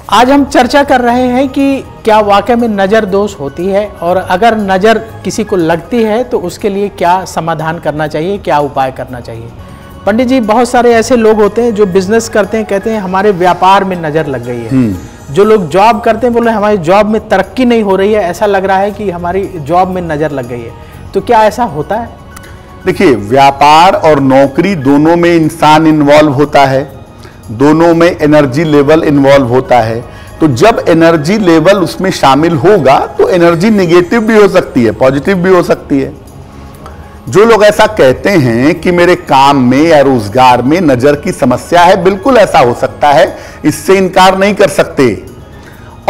आज हम चर्चा कर रहे हैं कि क्या वाकई में नज़र दोष होती है और अगर नज़र किसी को लगती है तो उसके लिए क्या समाधान करना चाहिए, क्या उपाय करना चाहिए। पंडित जी, बहुत सारे ऐसे लोग होते हैं जो बिजनेस करते हैं, कहते हैं हमारे व्यापार में नज़र लग गई है। जो लोग जॉब करते हैं बोले हमारी जॉब में तरक्की नहीं हो रही है, ऐसा लग रहा है कि हमारी जॉब में नज़र लग गई है। तो क्या ऐसा होता है? देखिए, व्यापार और नौकरी दोनों में इंसान इन्वॉल्व होता है, दोनों में एनर्जी लेवल इन्वॉल्व होता है। तो जब एनर्जी लेवल उसमें शामिल होगा तो एनर्जी नेगेटिव भी हो सकती है, पॉजिटिव भी हो सकती है। जो लोग ऐसा कहते हैं कि मेरे काम में या रोजगार में नजर की समस्या है, बिल्कुल ऐसा हो सकता है, इससे इनकार नहीं कर सकते।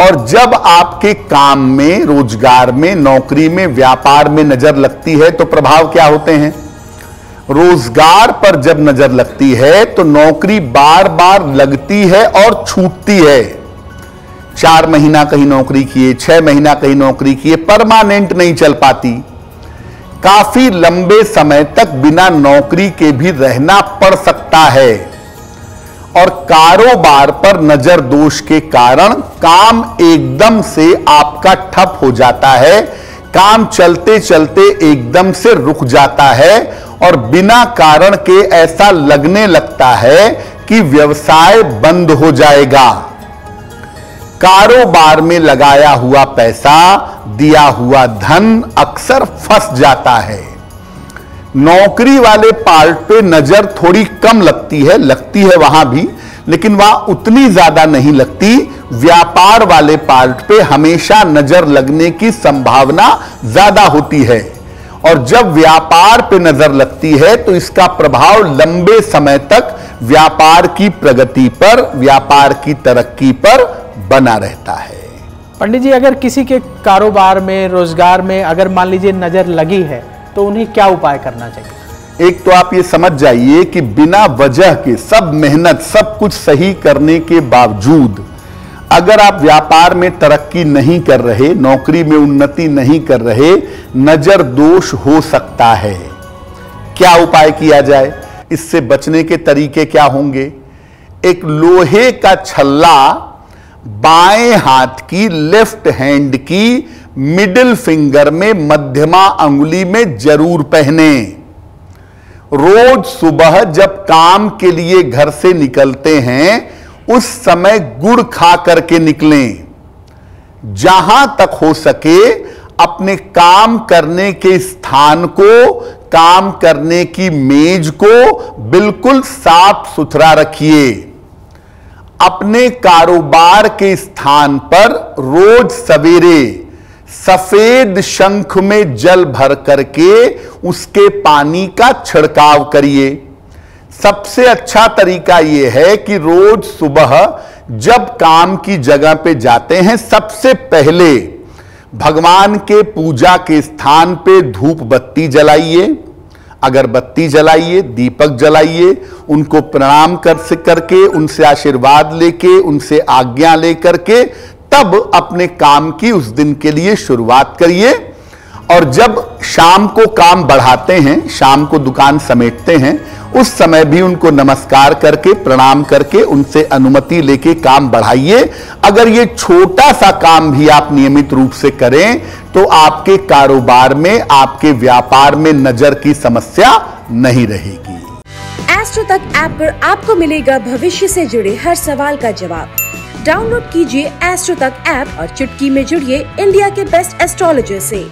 और जब आपके काम में, रोजगार में, नौकरी में, व्यापार में नजर लगती है तो प्रभाव क्या होते हैं? रोजगार पर जब नजर लगती है तो नौकरी बार बार लगती है और छूटती है। 4 महीना कहीं नौकरी किए, 6 महीना कहीं नौकरी किए, परमानेंट नहीं चल पाती। काफी लंबे समय तक बिना नौकरी के भी रहना पड़ सकता है। और कारोबार पर नजर दोष के कारण काम एकदम से आपका ठप हो जाता है, काम चलते चलते एकदम से रुक जाता है और बिना कारण के ऐसा लगने लगता है कि व्यवसाय बंद हो जाएगा। कारोबार में लगाया हुआ पैसा, दिया हुआ धन अक्सर फंस जाता है। नौकरी वाले पार्ट पे नजर थोड़ी कम लगती है वहां भी, लेकिन वहां उतनी ज्यादा नहीं लगती। व्यापार वाले पार्ट पे हमेशा नजर लगने की संभावना ज्यादा होती है। और जब व्यापार पे नजर लगती है तो इसका प्रभाव लंबे समय तक व्यापार की प्रगति पर, व्यापार की तरक्की पर बना रहता है। पंडित जी, अगर किसी के कारोबार में, रोजगार में अगर मान लीजिए नजर लगी है तो उन्हें क्या उपाय करना चाहिए? एक तो आप ये समझ जाइए कि बिना वजह के सब मेहनत, सब कुछ सही करने के बावजूद अगर आप व्यापार में तरक्की नहीं कर रहे, नौकरी में उन्नति नहीं कर रहे, नजर दोष हो सकता है। क्या उपाय किया जाए? इससे बचने के तरीके क्या होंगे? एक लोहे का छल्ला बाएं हाथ की, लेफ्ट हैंड की मिडिल फिंगर में, मध्यमा अंगुली में जरूर पहने। रोज सुबह जब काम के लिए घर से निकलते हैं उस समय गुड़ खा करके निकलें। जहां तक हो सके अपने काम करने के स्थान को, काम करने की मेज को बिल्कुल साफ सुथरा रखिए। अपने कारोबार के स्थान पर रोज सवेरे सफेद शंख में जल भर करके उसके पानी का छिड़काव करिए। सबसे अच्छा तरीका यह है कि रोज सुबह जब काम की जगह पे जाते हैं सबसे पहले भगवान के पूजा के स्थान पे धूप बत्ती जलाइए, अगरबत्ती जलाइए, दीपक जलाइए, उनको प्रणाम करके, उनसे आशीर्वाद लेके, उनसे आज्ञा लेकर के तब अपने काम की उस दिन के लिए शुरुआत करिए। और जब शाम को काम बढ़ाते हैं, शाम को दुकान समेटते हैं, उस समय भी उनको नमस्कार करके, प्रणाम करके, उनसे अनुमति लेके काम बढ़ाइए। अगर ये छोटा सा काम भी आप नियमित रूप से करें तो आपके कारोबार में, आपके व्यापार में नजर की समस्या नहीं रहेगी। एस्ट्रो तक ऐप पर आपको मिलेगा भविष्य से जुड़े हर सवाल का जवाब। डाउनलोड कीजिए एस्ट्रो तक ऐप और चुटकी में जुड़िए इंडिया के बेस्ट एस्ट्रोलॉजर से।